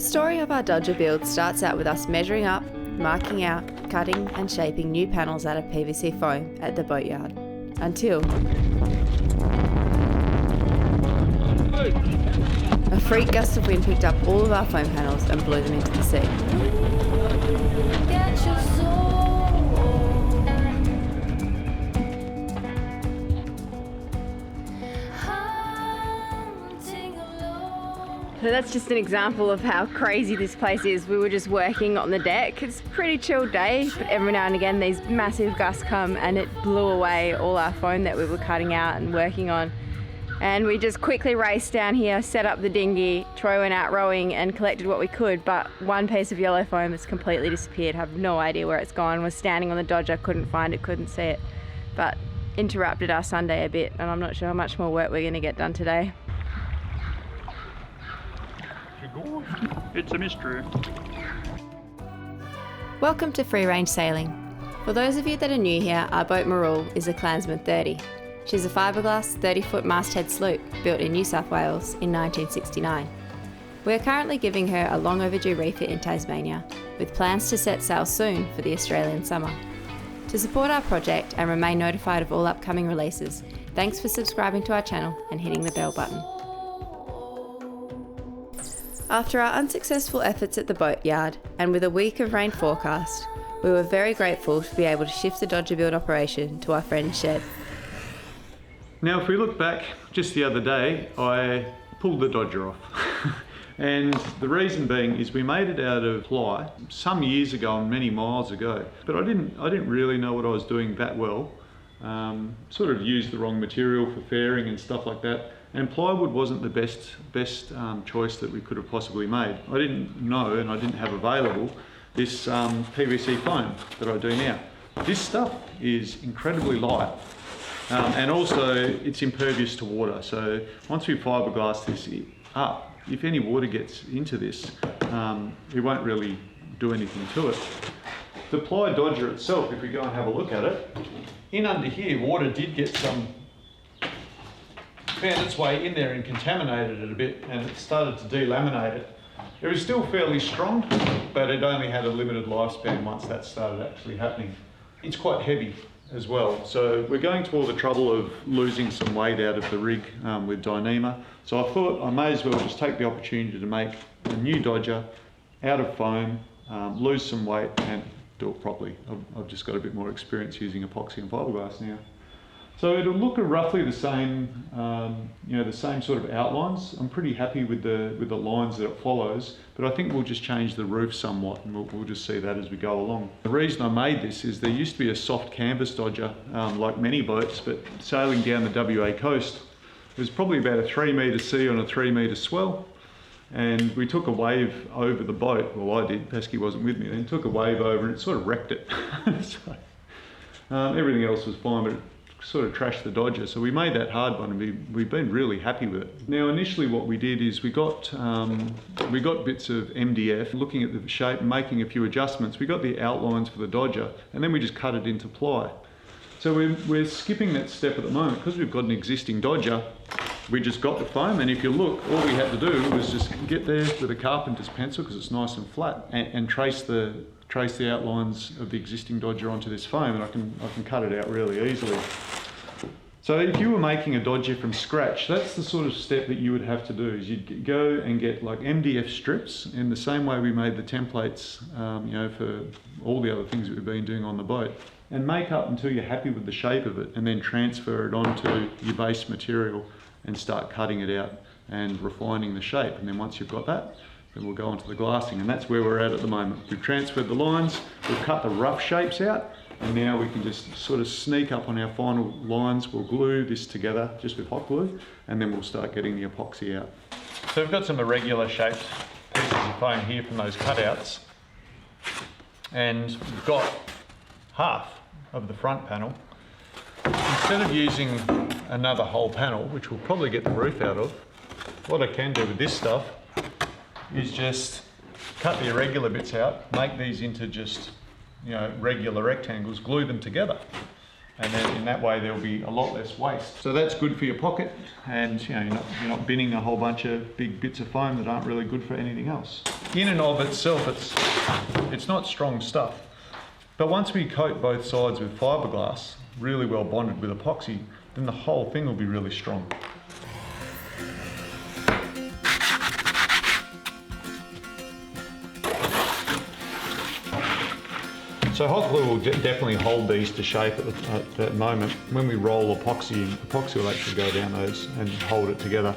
The story of our Dodger build starts out with us measuring up, marking out, cutting and shaping new panels out of PVC foam at the boatyard. Until a freak gust of wind picked up all of our foam panels and blew them into the sea. So that's just an example of how crazy this place is. We were just working on the deck. It's a pretty chill day, but every now and again these massive gusts come and it blew away all our foam that we were cutting out and working on. And we just quickly raced down here, set up the dinghy. Troy went out rowing and collected what we could, but one piece of yellow foam has completely disappeared. Have no idea where it's gone. Was standing on the Dodger, couldn't find it, couldn't see it. But interrupted our Sunday a bit, and I'm not sure how much more work we're gonna get done today. It's a mystery. Welcome to Free Range Sailing. For those of you that are new here, our boat Marul is a Clansman 30. She's a fiberglass 30-foot masthead sloop built in New South Wales in 1969. We are currently giving her a long overdue refit in Tasmania, with plans to set sail soon for the Australian summer. To support our project and remain notified of all upcoming releases, thanks for subscribing to our channel and hitting the bell button. After our unsuccessful efforts at the boatyard, and with a week of rain forecast, we were very grateful to be able to shift the Dodger build operation to our friend's shed. Now if we look back just the other day, I pulled the Dodger off. And the reason being is we made it out of ply some years ago and many miles ago, but I didn't really know what I was doing that well. Sort of used the wrong material for fairing and stuff like that. And plywood wasn't the best choice that we could have possibly made. I didn't know, and I didn't have available this PVC foam that I do now. This stuff is incredibly light, and also it's impervious to water. So once we fiberglass this up, if any water gets into this, it won't really do anything to it. The ply Dodger itself, if we go and have a look at it, in under here, water did get found its way in there and contaminated it a bit, and it started to delaminate it. It was still fairly strong, but it only had a limited lifespan once that started actually happening. It's quite heavy as well, so we're going to all the trouble of losing some weight out of the rig with Dyneema. So I thought I may as well just take the opportunity to make a new Dodger out of foam, lose some weight and do it properly. I've just got a bit more experience using epoxy and fiberglass now. So it'll look roughly the same, the same sort of outlines. I'm pretty happy with the lines that it follows, but I think we'll just change the roof somewhat, and we'll just see that as we go along. The reason I made this is there used to be a soft canvas Dodger, like many boats, but sailing down the WA coast, it was probably about a 3 metre sea on a 3 metre swell, and we took a wave over the boat. Well, I did. Pesky wasn't with me then. Took a wave over, and it sort of wrecked it. So, everything else was fine, but it sort of trashed the Dodger, so we made that hard one, and we've been really happy with it. Now initially what we did is we got bits of MDF, looking at the shape, making a few adjustments. We got the outlines for the Dodger, and then we just cut it into ply. So we're skipping that step at the moment because we've got an existing Dodger. We just got the foam, and if you look, all we had to do was just get there with a carpenter's pencil, because it's nice and flat, and trace the outlines of the existing Dodger onto this foam, and I can cut it out really easily. So if you were making a Dodger from scratch, that's the sort of step that you would have to do, is you'd go and get like MDF strips in the same way we made the templates, for all the other things that we've been doing on the boat, and make up until you're happy with the shape of it, and then transfer it onto your base material and start cutting it out and refining the shape. And then once you've got that, then we'll go on to the glassing, and that's where we're at the moment. We've transferred the lines, we've cut the rough shapes out, and now we can just sort of sneak up on our final lines. We'll glue this together just with hot glue, and then we'll start getting the epoxy out. So we've got some irregular shaped pieces of foam here from those cutouts, and we've got half of the front panel. Instead of using another whole panel, which we'll probably get the roof out of, what I can do with this stuff is just cut the irregular bits out, make these into just regular rectangles, glue them together, And then in that way there'll be a lot less waste. So that's good for your pocket, and you know, you're not binning a whole bunch of big bits of foam that aren't really good for anything else. In and of itself, it's not strong stuff. But once we coat both sides with fiberglass, really well bonded with epoxy, then the whole thing will be really strong. So hot glue will definitely hold these to shape at that moment. When we roll epoxy, epoxy will actually go down those and hold it together.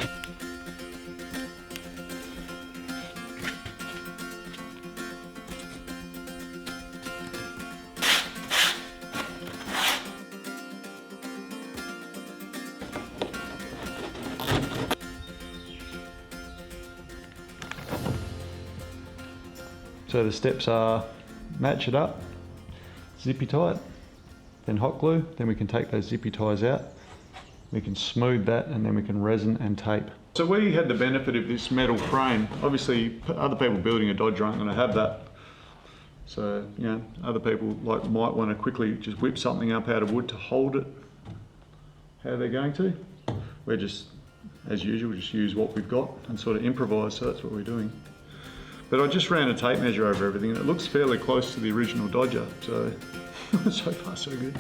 So the steps are match it up, zippy tie it, then hot glue, then we can take those zippy ties out, we can smooth that, and then we can resin and tape. So we had the benefit of this metal frame. Obviously other people building a Dodger aren't going to have that. So, you know, other people might want to quickly just whip something up out of wood to hold it how they're going to. We're just, as usual, just use what we've got and sort of improvise, so that's what we're doing. But I just ran a tape measure over everything and it looks fairly close to the original Dodger, so so far so good.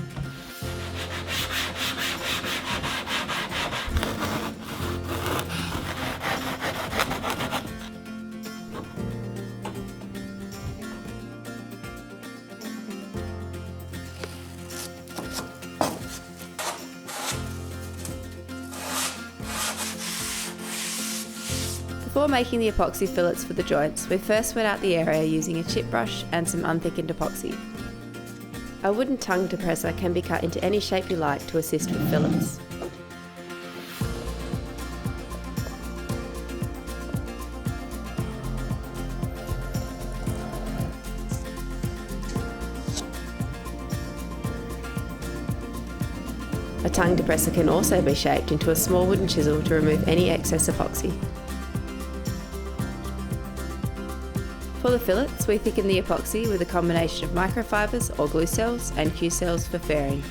Before making the epoxy fillets for the joints, we first wet out the area using a chip brush and some unthickened epoxy. A wooden tongue depressor can be cut into any shape you like to assist with fillets. A tongue depressor can also be shaped into a small wooden chisel to remove any excess epoxy. For the fillets, we thicken the epoxy with a combination of microfibers or glue cells and Q cells for fairing.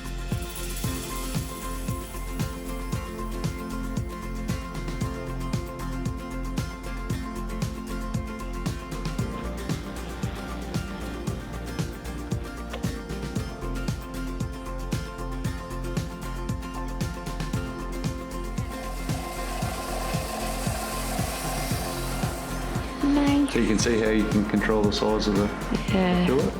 So you can see how you can control the size of the fillet.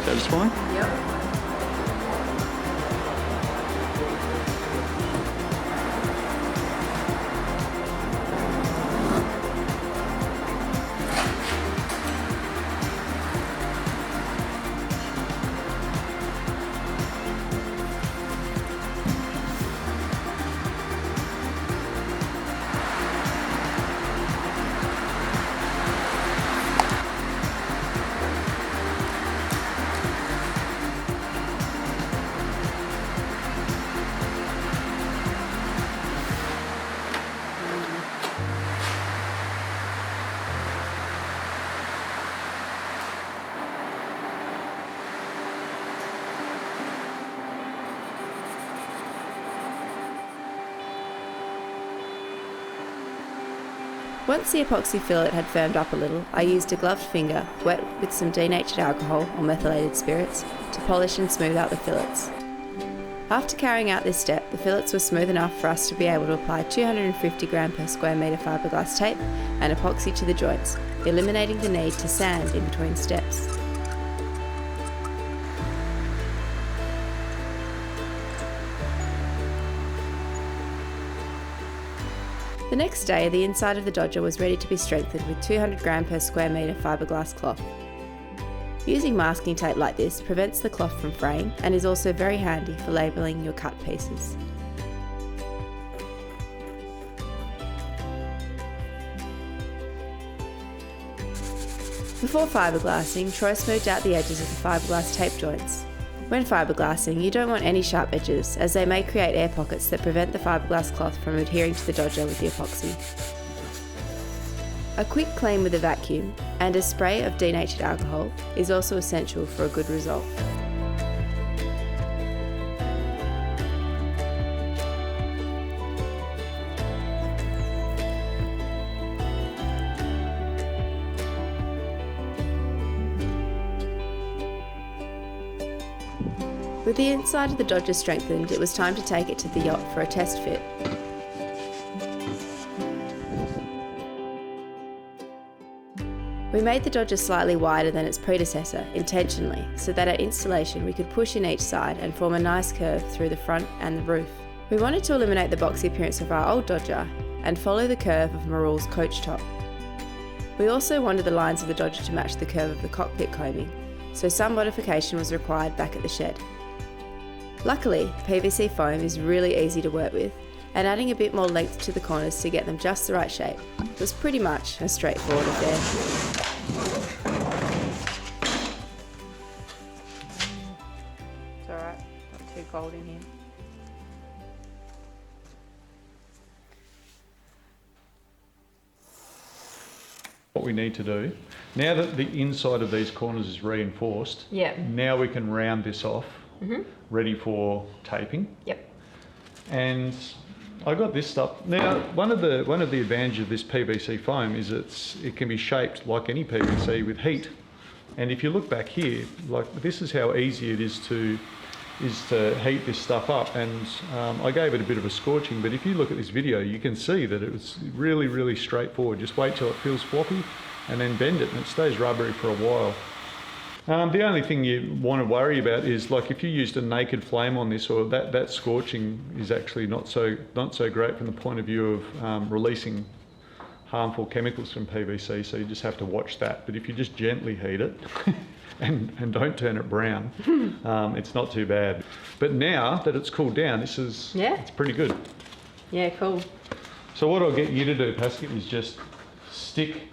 Satisfying? Yep. Once the epoxy fillet had firmed up a little, I used a gloved finger, wet with some denatured alcohol or methylated spirits, to polish and smooth out the fillets. After carrying out this step, the fillets were smooth enough for us to be able to apply 250 gram per square metre fiberglass tape and epoxy to the joints, eliminating the need to sand in between steps. The next day, the inside of the Dodger was ready to be strengthened with 200 gram per square metre fiberglass cloth. Using masking tape like this prevents the cloth from fraying and is also very handy for labelling your cut pieces. Before fiberglassing, Troy smoothed out the edges of the fiberglass tape joints. When fiberglassing, you don't want any sharp edges, as they may create air pockets that prevent the fiberglass cloth from adhering to the Dodger with the epoxy. A quick clean with a vacuum and a spray of denatured alcohol is also essential for a good result. With the inside of the Dodger strengthened, it was time to take it to the yacht for a test fit. We made the Dodger slightly wider than its predecessor, intentionally, so that at installation we could push in each side and form a nice curve through the front and the roof. We wanted to eliminate the boxy appearance of our old Dodger and follow the curve of Marul's coach top. We also wanted the lines of the Dodger to match the curve of the cockpit combing, so some modification was required back at the shed. Luckily, PVC foam is really easy to work with, and adding a bit more length to the corners to get them just the right shape was pretty much a straightforward affair. It's alright, not too cold in here. What we need to do, now that the inside of these corners is reinforced, now we can round this off, ready for taping. And I got this stuff. Now, one of the advantages of this PVC foam is it can be shaped like any PVC with heat. And if you look back here, like this is how easy it is to heat this stuff up. And I gave it a bit of a scorching, but if you look at this video, you can see that it was really, really straightforward. Just wait till it feels floppy and then bend it, and it stays rubbery for a while. The only thing you want to worry about is, like, if you used a naked flame on this, or that scorching is actually not so great from the point of view of releasing harmful chemicals from PVC. So you just have to watch that. But if you just gently heat it and don't turn it brown, it's not too bad. But now that it's cooled down, it's pretty good. Yeah, cool. So what I'll get you to do, Pascal, is just stick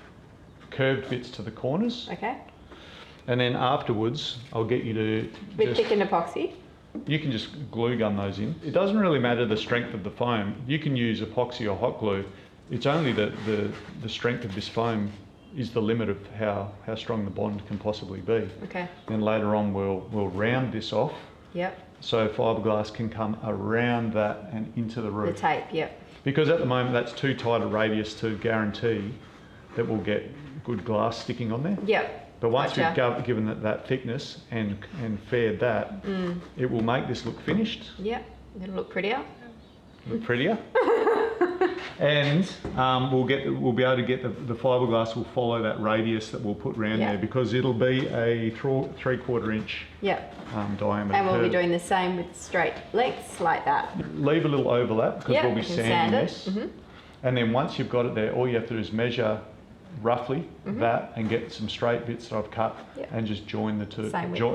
curved bits to the corners. Okay. And then afterwards, I'll get you to With thickened epoxy? You can just glue gun those in. It doesn't really matter the strength of the foam. You can use epoxy or hot glue. It's only the strength of this foam is the limit of how strong the bond can possibly be. Okay. Then later on, we'll round this off. Yep. So fiberglass can come around that and into the roof. The tape, yep. Because at the moment, that's too tight a radius to guarantee that we'll get good glass sticking on there. Yep. But once we've given it that thickness and faired that, it will make this look finished. Yep, it'll look prettier. Look prettier. And we'll be able to get the fiberglass will follow that radius that we'll put around there, because it'll be a 3/4 inch diameter. And we'll be doing the same with straight lengths like that. Leave a little overlap because we'll be sanding this. Mm-hmm. And then once you've got it there, all you have to do is measure roughly that and get some straight bits that I've cut and just join the two.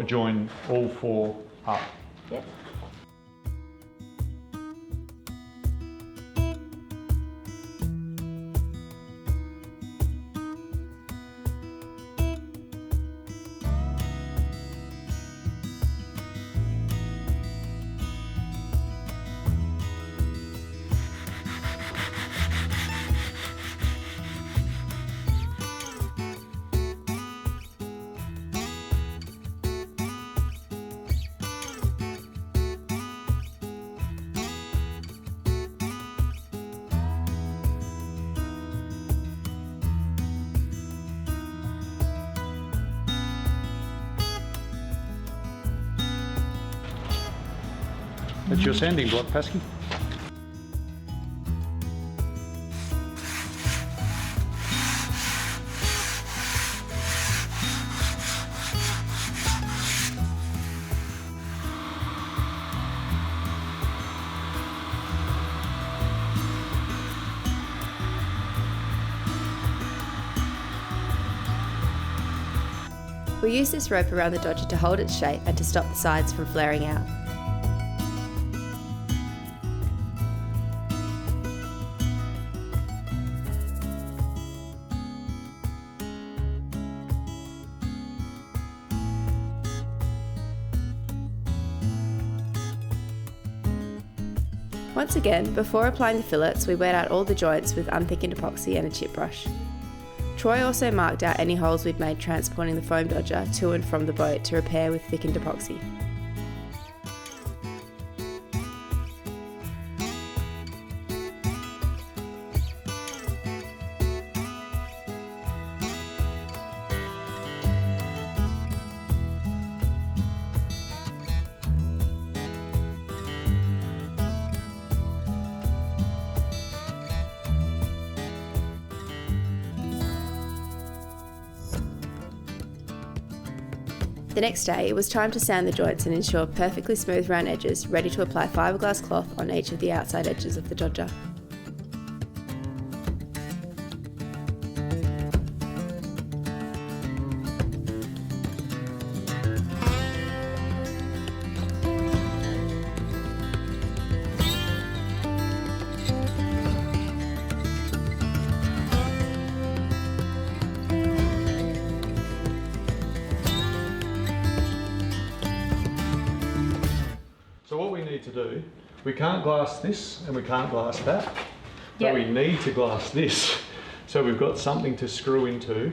Join all four up. Yep. That's your sanding block, Pasky. We use this rope around the Dodger to hold its shape and to stop the sides from flaring out. Once again, before applying the fillets, we wet out all the joints with unthickened epoxy and a chip brush. Troy also marked out any holes we'd made transporting the foam dodger to and from the boat to repair with thickened epoxy. The next day, it was time to sand the joints and ensure perfectly smooth round edges, ready to apply fiberglass cloth on each of the outside edges of the dodger. So what we need to do, we can't glass this and we can't glass that, Yep. but we need to glass this. So we've got something to screw into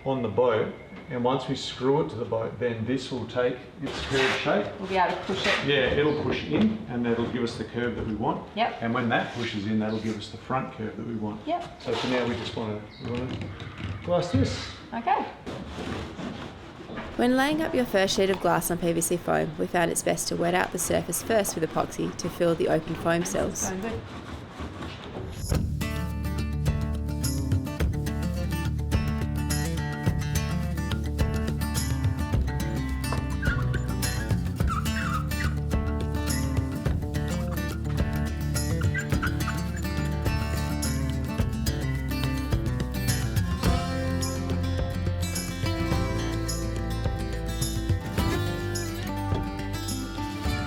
on the boat, and once we screw it to the boat, then this will take its curved shape. We'll be able to push it. Yeah, it'll push in and that'll give us the curve that we want. Yep. And when that pushes in, that'll give us the front curve that we want. Yep. So for now we just want to glass this. Okay. When laying up your first sheet of glass on PVC foam, we found it's best to wet out the surface first with epoxy to fill the open foam cells.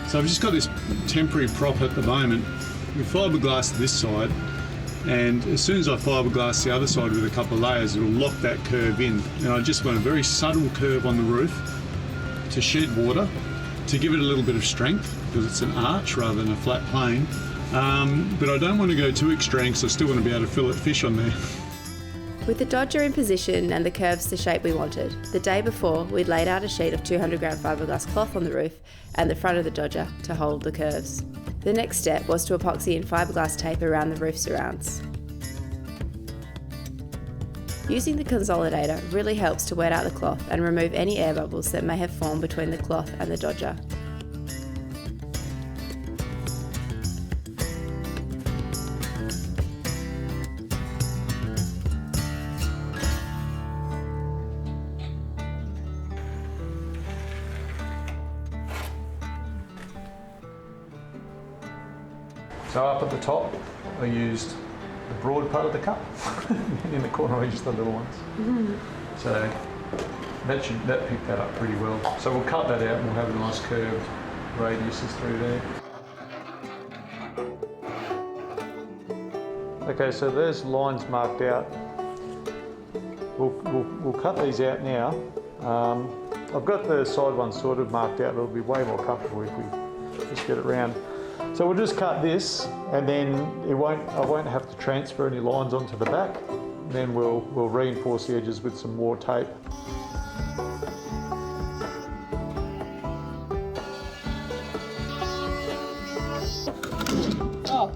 So I've just got this temporary prop at the moment. We fiberglass this side, and as soon as I fiberglass the other side with a couple of layers, it'll lock that curve in. And I just want a very subtle curve on the roof to shed water, to give it a little bit of strength, because it's an arch rather than a flat plane. But I don't want to go too extreme, because I still want to be able to fillet fish on there. With the dodger in position and the curves the shape we wanted, the day before we'd laid out a sheet of 200 gram fiberglass cloth on the roof and the front of the dodger to hold the curves. The next step was to epoxy in fiberglass tape around the roof surrounds. Using the consolidator really helps to wet out the cloth and remove any air bubbles that may have formed between the cloth and the dodger. So up at the top, I used the broad part of the cup, and in the corner I used the little ones. So that picked that up pretty well. So we'll cut that out and we'll have a nice curved radiuses through there. Okay, so there's lines marked out. We'll cut these out now. I've got the side ones sort of marked out. It'll be way more comfortable if we just get it round. So we'll just cut this, and then I won't have to transfer any lines onto the back. Then we'll reinforce the edges with some more tape. Oh.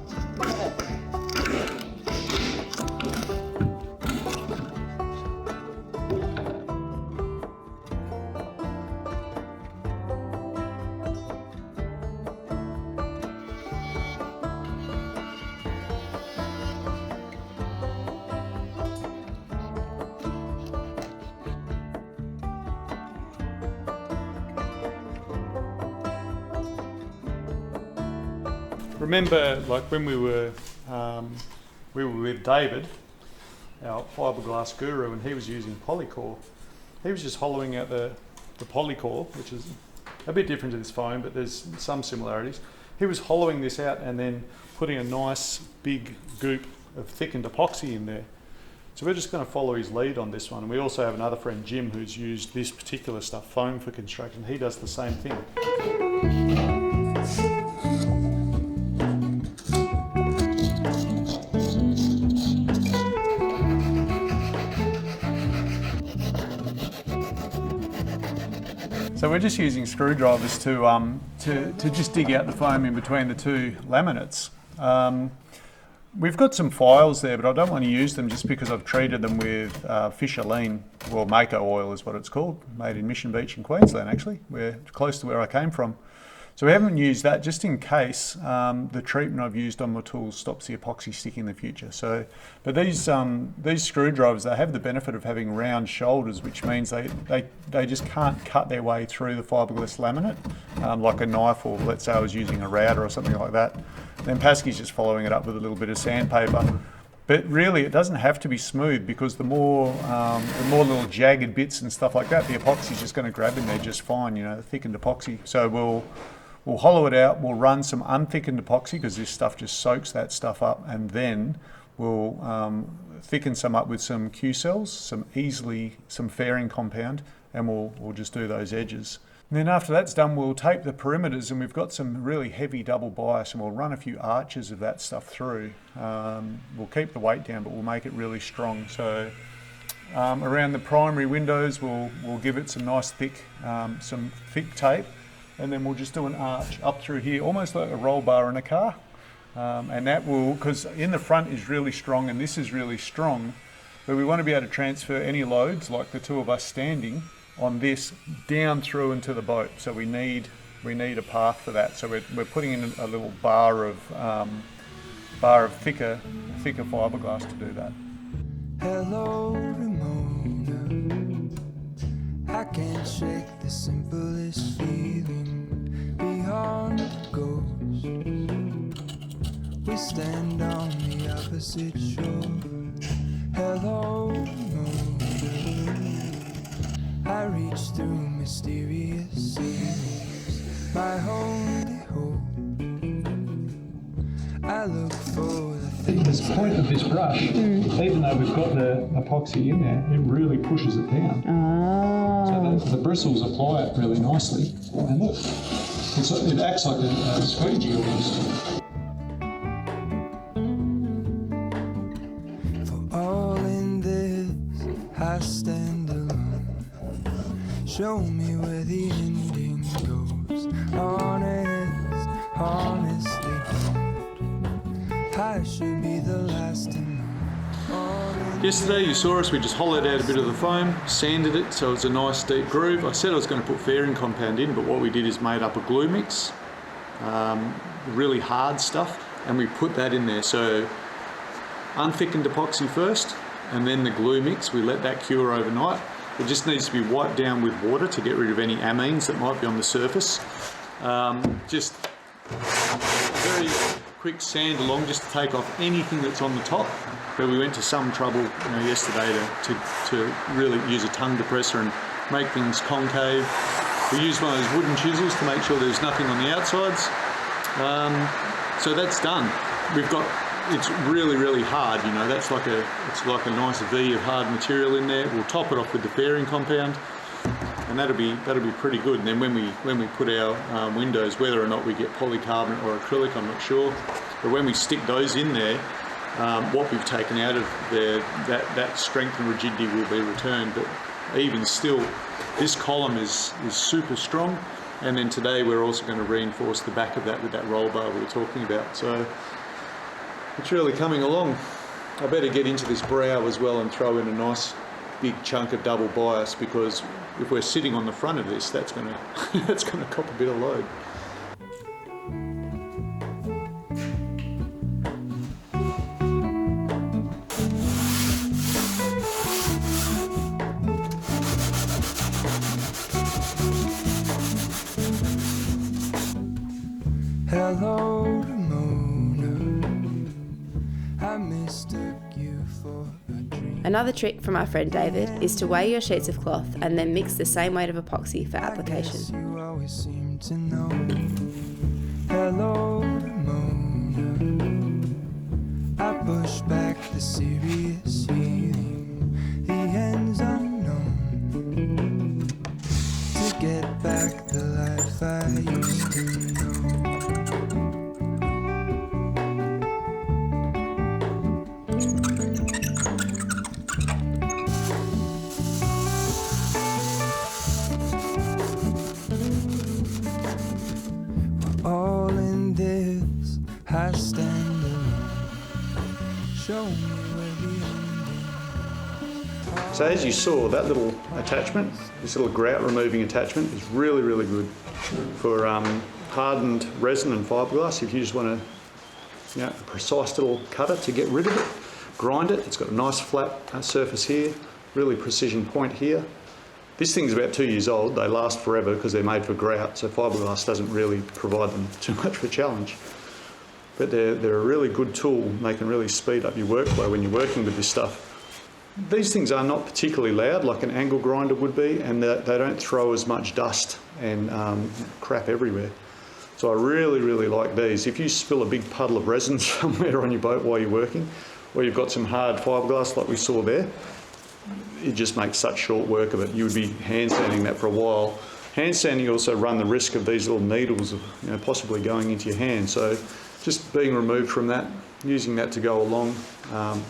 Remember, like when we were with David, our fiberglass guru, and he was using polycore. He was just hollowing out the polycore, which is a bit different to this foam, but there's some similarities. He was hollowing this out and then putting a nice big goop of thickened epoxy in there. So we're just going to follow his lead on this one. And we also have another friend, Jim, who's used this particular stuff, foam for construction. He does the same thing. So we're just using screwdrivers to just dig out the foam in between the two laminates. We've got some files there, but I don't want to use them just because I've treated them with Fisher Lean, well, Mako oil is what it's called, made in Mission Beach in Queensland actually, we're close to where I came from. So we haven't used that just in case the treatment I've used on my tools stops the epoxy sticking in the future. So, but these screwdrivers, they have the benefit of having round shoulders, which means they just can't cut their way through the fiberglass laminate like a knife, or let's say I was using a router or something like that. Then Pasky's just following it up with a little bit of sandpaper. But really, it doesn't have to be smooth, because the more little jagged bits and stuff like that, the epoxy's just going to grab in there just fine, you know, thickened epoxy. So we'll hollow it out, we'll run some unthickened epoxy, because this stuff just soaks that stuff up, and then we'll thicken some up with some Q-cells, some fairing compound, and we'll just do those edges. And then after that's done, we'll tape the perimeters, and we've got some really heavy double bias, and we'll run a few arches of that stuff through. We'll keep the weight down, but we'll make it really strong. So around the primary windows, we'll give it some nice thick tape, and then we'll just do an arch up through here, almost like a roll bar in a car. And that will, because in the front is really strong and this is really strong, but we want to be able to transfer any loads, like the two of us standing on this, down through into the boat. So we need a path for that. So we're putting in a little bar of thicker fiberglass to do that. Hello, Ramona. I can't shake the simplest feeling beyond the ghost. We stand on the opposite shore. Hello, Ramona. I reach through mysterious ceilings, my only hope. I look for the things. The point of this brush, even though we've got the epoxy in there, it really pushes it down. So the bristles apply it really nicely. And look, it acts like a squeegee almost. For all in this, I stand alone. Show me where the ending goes. Honestly don't. I should be the last to know. Yesterday you saw us, we just hollowed out a bit of the foam, sanded it so it's a nice deep groove. I said I was going to put fairing compound in, but what we did is made up a glue mix, really hard stuff, and we put that in there. So unthickened epoxy first, and then the glue mix, we let that cure overnight. It just needs to be wiped down with water to get rid of any amines that might be on the surface. Just very quick sand along just to take off anything that's on the top. But we went to some trouble yesterday to really use a tongue depressor and make things concave. We used one of those wooden chisels to make sure there's nothing on the outsides. So that's done. It's really, really hard, that's it's like a nice V of hard material in there. We'll top it off with the fairing compound, and that'll be pretty good. And then when we put our windows, whether or not we get polycarbonate or acrylic, I'm not sure, but when we stick those in there, what we've taken out of there, that strength and rigidity will be returned. But even still, this column is super strong. And then today we're also going to reinforce the back of that with that roll bar we were talking about. So it's really coming along. I better get into this brow as well and throw in a nice big chunk of double bias, because if we're sitting on the front of this, that's gonna cop a bit of load. Hello, Ramona. I mistook you for a dream. Another trick from our friend David is to weigh your sheets of cloth and then mix the same weight of epoxy for I guess application. you always seem to know. Hello, Ramona. I push back the serious feeling, the end's unknown, to get back the life I used to know. I stand alone. Show me where the ending. So as you saw, that little attachment, this little grout removing attachment is really, really good for hardened resin and fiberglass. If you just want a precise little cutter to get rid of it, grind it. It's got a nice flat surface here, really precision point here. This thing's about 2 years old. They last forever because they're made for grout, so fiberglass doesn't really provide them too much of a challenge. But they're a really good tool. They can really speed up your workflow when you're working with this stuff. These things are not particularly loud like an angle grinder would be, and they don't throw as much dust and crap everywhere. So I really, really like these. If you spill a big puddle of resin somewhere on your boat while you're working, or you've got some hard fiberglass like we saw there, it just makes such short work of it. You would be hand sanding that for a while. Hand sanding also run the risk of these little needles of, possibly going into your hand. So just being removed from that, using that to go along,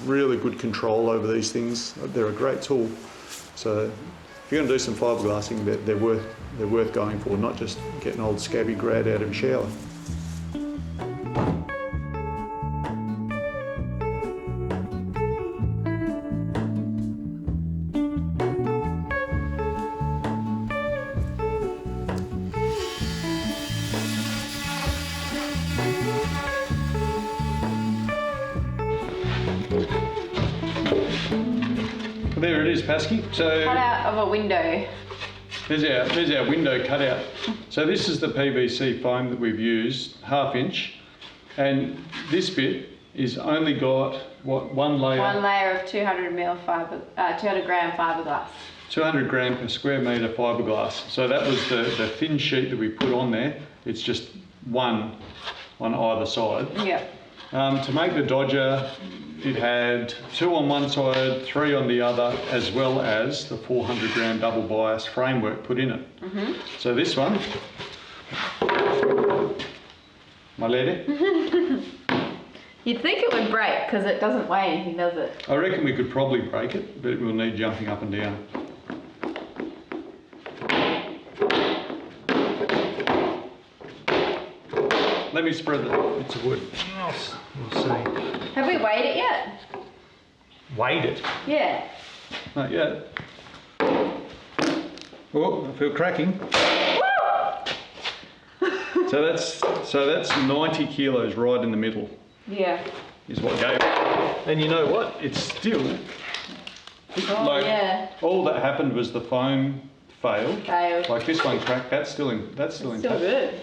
really good control over these things. They're a great tool. So if you're going to do some fiberglassing, they're worth going for, not just getting old scabby grad out of a shower. There it is, Pasky. So Cut out of a window. there's our window cutout. So this is the PVC foam that we've used, 1/2 inch, and this bit is only got one layer. One layer of 200 gram fiberglass. 200 gram per square metre fiberglass. So that was the thin sheet that we put on there. It's just one on either side. Yeah. To make the Dodger, it had 2 on one side, 3 on the other, as well as the 400 gram double bias framework put in it. So this one, my lady, You'd think it would break because it doesn't weigh anything, does it? I reckon we could probably break it, but it will need jumping up and down. Let me spread the bits of wood. We'll see. Have we weighed it yet? Weighed it? Yeah. Not yet. Oh, I feel cracking. So that's 90 kilos right in the middle. Yeah. Is what gave it. And you know what? It's still all that happened was the foam failed. Like this one cracked. That's still intact. Still good.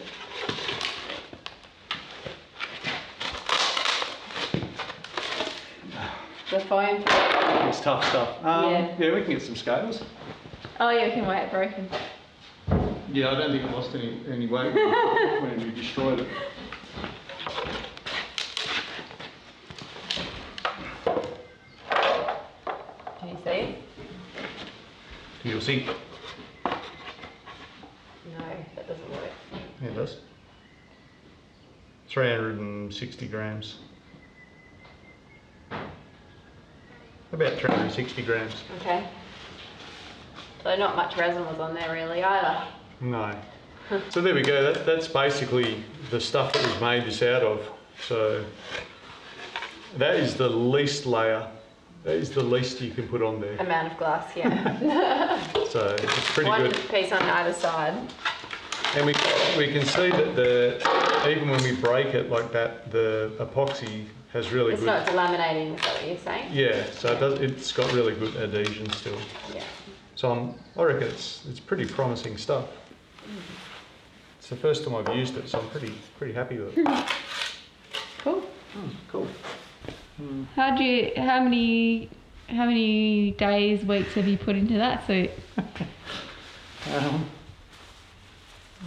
The foam. It's tough stuff. Yeah, we can get some scales. Oh yeah, we can weigh it broken. Yeah, I don't think it lost any weight when we destroyed it. Can you see? You'll see. No, that doesn't work. Yeah, it does. 360 grams. About 360 grams. Okay. So not much resin was on there really either. No. So there we go. That's basically the stuff that we've made this out of. So that is the least layer. That is the least you can put on there. Amount of glass, yeah. So it's pretty One good. piece on either side. And we can see that even when we break it like that, the epoxy has really it's good. It's not delaminating, is that what you're saying? Yeah. So it's got really good adhesion still. Yeah. So I reckon it's pretty promising stuff. It's the first time I've used it, so I'm pretty happy with it. Cool. Cool. How many days, weeks have you put into that suit? I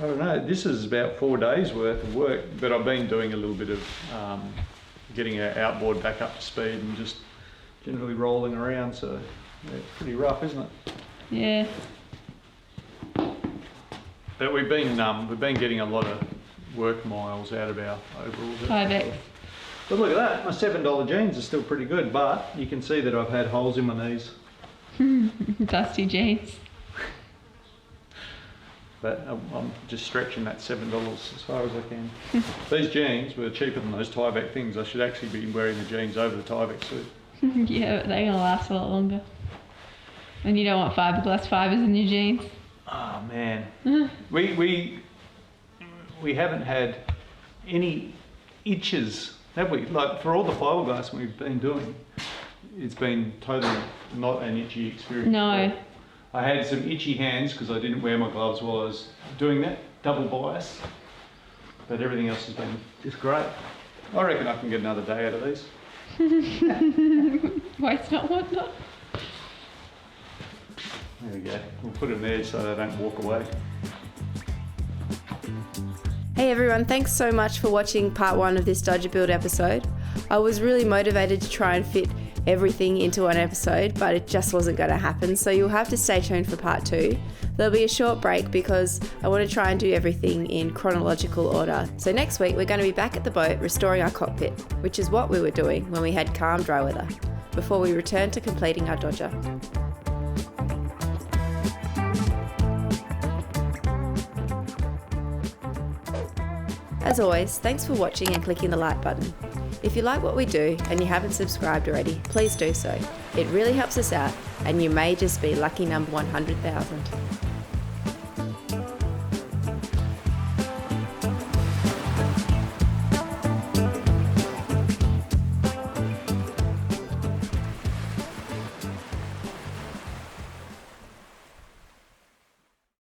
don't know. This is about 4 days worth of work, but I've been doing a little bit of getting our outboard back up to speed and just generally rolling around. So yeah, it's pretty rough, isn't it? Yeah. But we've been getting a lot of work miles out of our overalls. 5X. But look at that, my $7 jeans are still pretty good, but you can see that I've had holes in my knees. Dusty jeans. but I'm just stretching that $7 as far as I can. These jeans were cheaper than those Tyvek things. I should actually be wearing the jeans over the Tyvek suit. Yeah, but they're gonna last a lot longer. And you don't want fiberglass fibers in your jeans. Oh man, we haven't had any itches, have we? Like for all the fiberglass we've been doing, it's been totally not an itchy experience. No. I had some itchy hands because I didn't wear my gloves while I was doing that, double bias. But everything else has been just great. I reckon I can get another day out of these. Waste not, want not. There we go. We'll put them there so they don't walk away. Hey everyone, thanks so much for watching part 1 of this Dodger build episode. I was really motivated to try and fit everything into one episode, but it just wasn't going to happen, so you'll have to stay tuned for part 2. There'll be a short break because I want to try and do everything in chronological order. So next week we're going to be back at the boat restoring our cockpit, which is what we were doing when we had calm dry weather, before we return to completing our Dodger. As always, thanks for watching and clicking the like button. If you like what we do and you haven't subscribed already, please do so. It really helps us out and you may just be lucky number 100,000.